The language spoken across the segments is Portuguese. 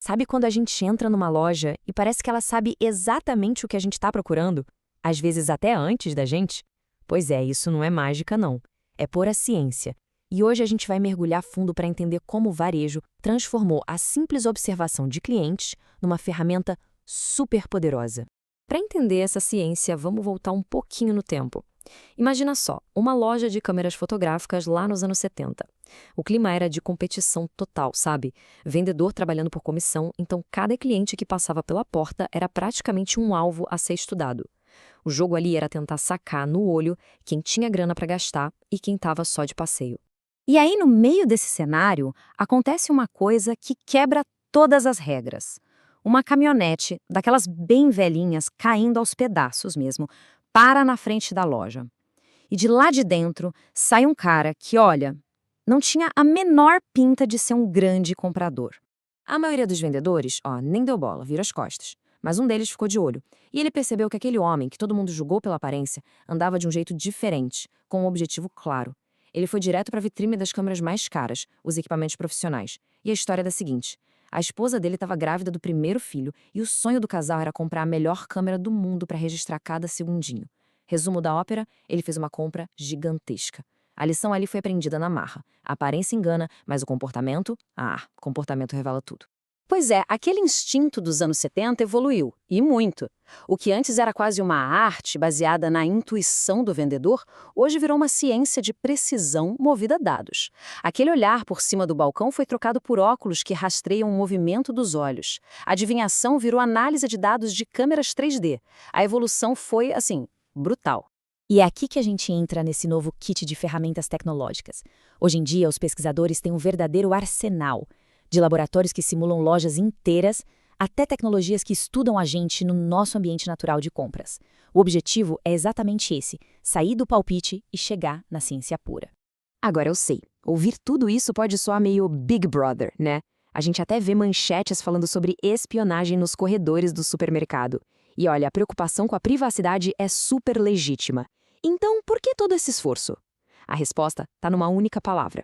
Sabe quando a gente entra numa loja e parece que ela sabe exatamente o que a gente está procurando? Às vezes até antes da gente? Pois é, isso não é mágica, não. É pura ciência. E hoje a gente vai mergulhar fundo para entender como o varejo transformou a simples observação de clientes numa ferramenta super poderosa. Para entender essa ciência, vamos voltar um pouquinho no tempo. Imagina só, uma loja de câmeras fotográficas lá nos anos 70. O clima era de competição total, sabe? Vendedor trabalhando por comissão, então cada cliente que passava pela porta era praticamente um alvo a ser estudado. O jogo ali era tentar sacar no olho quem tinha grana para gastar e quem estava só de passeio. E aí, no meio desse cenário, acontece uma coisa que quebra todas as regras. Uma caminhonete, daquelas bem velhinhas, caindo aos pedaços mesmo, para na frente da loja. E de lá de dentro sai um cara que, olha, não tinha a menor pinta de ser um grande comprador. A maioria dos vendedores, nem deu bola, virou as costas. Mas um deles ficou de olho. E ele percebeu que aquele homem, que todo mundo julgou pela aparência, andava de um jeito diferente, com um objetivo claro. Ele foi direto para a vitrine das câmeras mais caras, os equipamentos profissionais. E a história era a seguinte: a esposa dele estava grávida do primeiro filho e o sonho do casal era comprar a melhor câmera do mundo para registrar cada segundinho. Resumo da ópera, ele fez uma compra gigantesca. A lição ali foi aprendida na marra. A aparência engana, mas o comportamento? Comportamento revela tudo. Pois é, aquele instinto dos anos 70 evoluiu, e muito. O que antes era quase uma arte baseada na intuição do vendedor, hoje virou uma ciência de precisão movida a dados. Aquele olhar por cima do balcão foi trocado por óculos que rastreiam o movimento dos olhos. A adivinhação virou análise de dados de câmeras 3D. A evolução foi, brutal. E é aqui que a gente entra nesse novo kit de ferramentas tecnológicas. Hoje em dia, os pesquisadores têm um verdadeiro arsenal, de laboratórios que simulam lojas inteiras até tecnologias que estudam a gente no nosso ambiente natural de compras. O objetivo é exatamente esse: sair do palpite e chegar na ciência pura. Agora eu sei, ouvir tudo isso pode soar meio Big Brother, né? A gente até vê manchetes falando sobre espionagem nos corredores do supermercado. E olha, a preocupação com a privacidade é super legítima. Então, por que todo esse esforço? A resposta está numa única palavra.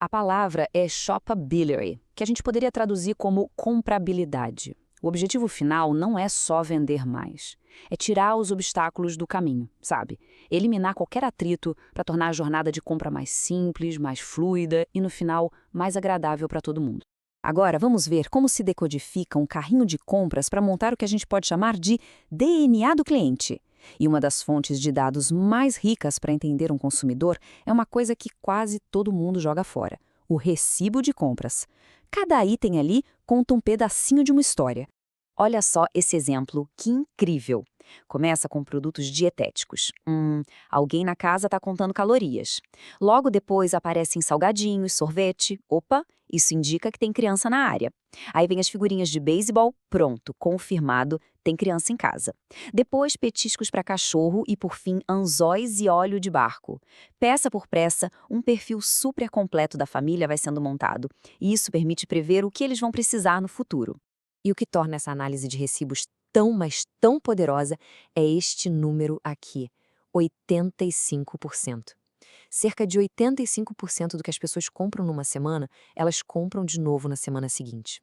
A palavra é shoppability, que a gente poderia traduzir como comprabilidade. O objetivo final não é só vender mais. É tirar os obstáculos do caminho, sabe? Eliminar qualquer atrito para tornar a jornada de compra mais simples, mais fluida e, no final, mais agradável para todo mundo. Agora, vamos ver como se decodifica um carrinho de compras para montar o que a gente pode chamar de DNA do cliente. E uma das fontes de dados mais ricas para entender um consumidor é uma coisa que quase todo mundo joga fora: o recibo de compras. Cada item ali conta um pedacinho de uma história. Olha só esse exemplo, que incrível! Começa com produtos dietéticos. Alguém na casa está contando calorias. Logo depois aparecem salgadinhos, sorvete. Opa, isso indica que tem criança na área. Aí vem as figurinhas de beisebol, pronto, confirmado, tem criança em casa. Depois petiscos para cachorro e, por fim, anzóis e óleo de barco. Peça por peça, um perfil super completo da família vai sendo montado. E isso permite prever o que eles vão precisar no futuro. E o que torna essa análise de recibos tão, mas tão poderosa é este número aqui: 85%. Cerca de 85% do que as pessoas compram numa semana, elas compram de novo na semana seguinte.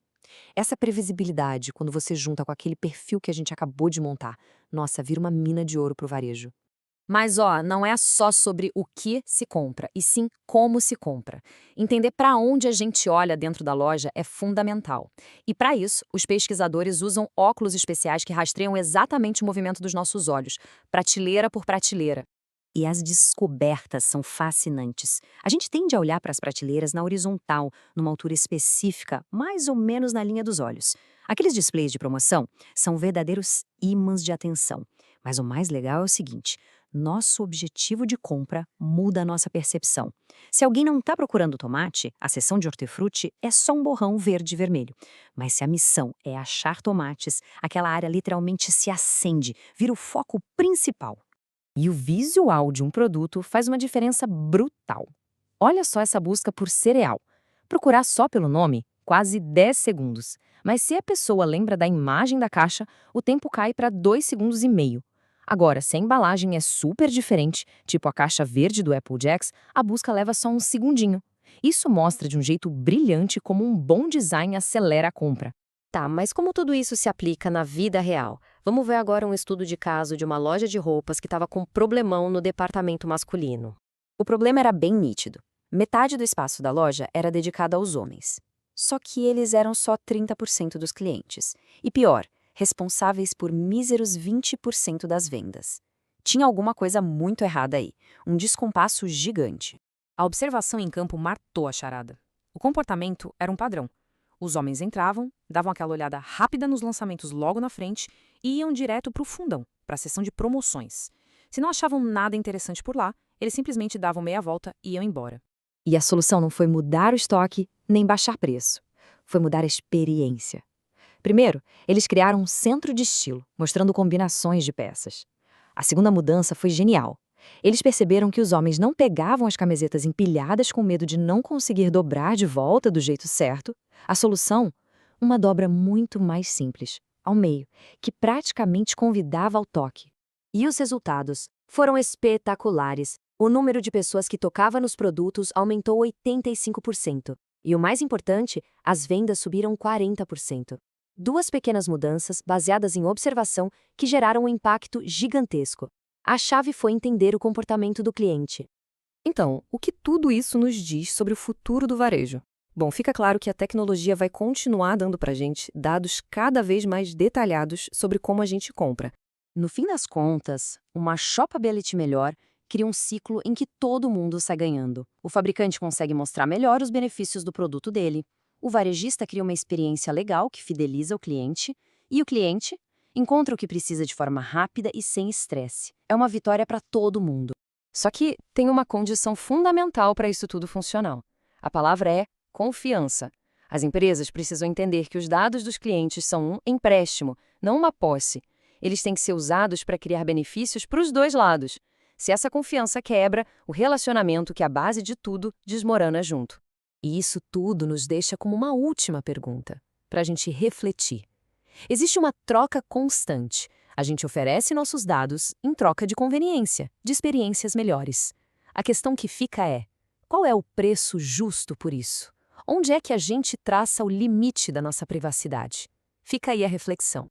Essa previsibilidade, quando você junta com aquele perfil que a gente acabou de montar, nossa, vira uma mina de ouro pro varejo. Mas, não é só sobre o que se compra, e sim como se compra. Entender para onde a gente olha dentro da loja é fundamental. E para isso, os pesquisadores usam óculos especiais que rastreiam exatamente o movimento dos nossos olhos, prateleira por prateleira. E as descobertas são fascinantes. A gente tende a olhar para as prateleiras na horizontal, numa altura específica, mais ou menos na linha dos olhos. Aqueles displays de promoção são verdadeiros ímãs de atenção. Mas o mais legal é o seguinte: nosso objetivo de compra muda a nossa percepção. Se alguém não está procurando tomate, a seção de hortifruti é só um borrão verde e vermelho. Mas se a missão é achar tomates, aquela área literalmente se acende, vira o foco principal. E o visual de um produto faz uma diferença brutal. Olha só essa busca por cereal. Procurar só pelo nome, quase 10 segundos. Mas se a pessoa lembra da imagem da caixa, o tempo cai para 2,5 segundos. Agora, se a embalagem é super diferente, tipo a caixa verde do Apple Jacks, a busca leva só um segundinho. Isso mostra de um jeito brilhante como um bom design acelera a compra. Tá, mas como tudo isso se aplica na vida real? Vamos ver agora um estudo de caso de uma loja de roupas que estava com um problemão no departamento masculino. O problema era bem nítido. Metade do espaço da loja era dedicado aos homens. Só que eles eram só 30% dos clientes. E pior, responsáveis por míseros 20% das vendas. Tinha alguma coisa muito errada aí. Um descompasso gigante. A observação em campo matou a charada. O comportamento era um padrão. Os homens entravam, davam aquela olhada rápida nos lançamentos logo na frente e iam direto para o fundão, para a seção de promoções. Se não achavam nada interessante por lá, eles simplesmente davam meia volta e iam embora. E a solução não foi mudar o estoque, nem baixar preço. Foi mudar a experiência. Primeiro, eles criaram um centro de estilo, mostrando combinações de peças. A segunda mudança foi genial. Eles perceberam que os homens não pegavam as camisetas empilhadas com medo de não conseguir dobrar de volta do jeito certo. A solução? Uma dobra muito mais simples, ao meio, que praticamente convidava ao toque. E os resultados foram espetaculares. O número de pessoas que tocava nos produtos aumentou 85%. E o mais importante, as vendas subiram 40%. Duas pequenas mudanças, baseadas em observação, que geraram um impacto gigantesco. A chave foi entender o comportamento do cliente. Então, o que tudo isso nos diz sobre o futuro do varejo? Bom, fica claro que a tecnologia vai continuar dando para a gente dados cada vez mais detalhados sobre como a gente compra. No fim das contas, uma shopability melhor cria um ciclo em que todo mundo sai ganhando. O fabricante consegue mostrar melhor os benefícios do produto dele, o varejista cria uma experiência legal que fideliza o cliente, e o cliente encontra o que precisa de forma rápida e sem estresse. É uma vitória para todo mundo. Só que tem uma condição fundamental para isso tudo funcionar. A palavra é confiança. As empresas precisam entender que os dados dos clientes são um empréstimo, não uma posse. Eles têm que ser usados para criar benefícios para os dois lados. Se essa confiança quebra, o relacionamento, que é a base de tudo, desmorona junto. E isso tudo nos deixa como uma última pergunta, para a gente refletir. Existe uma troca constante. A gente oferece nossos dados em troca de conveniência, de experiências melhores. A questão que fica é: qual é o preço justo por isso? Onde é que a gente traça o limite da nossa privacidade? Fica aí a reflexão.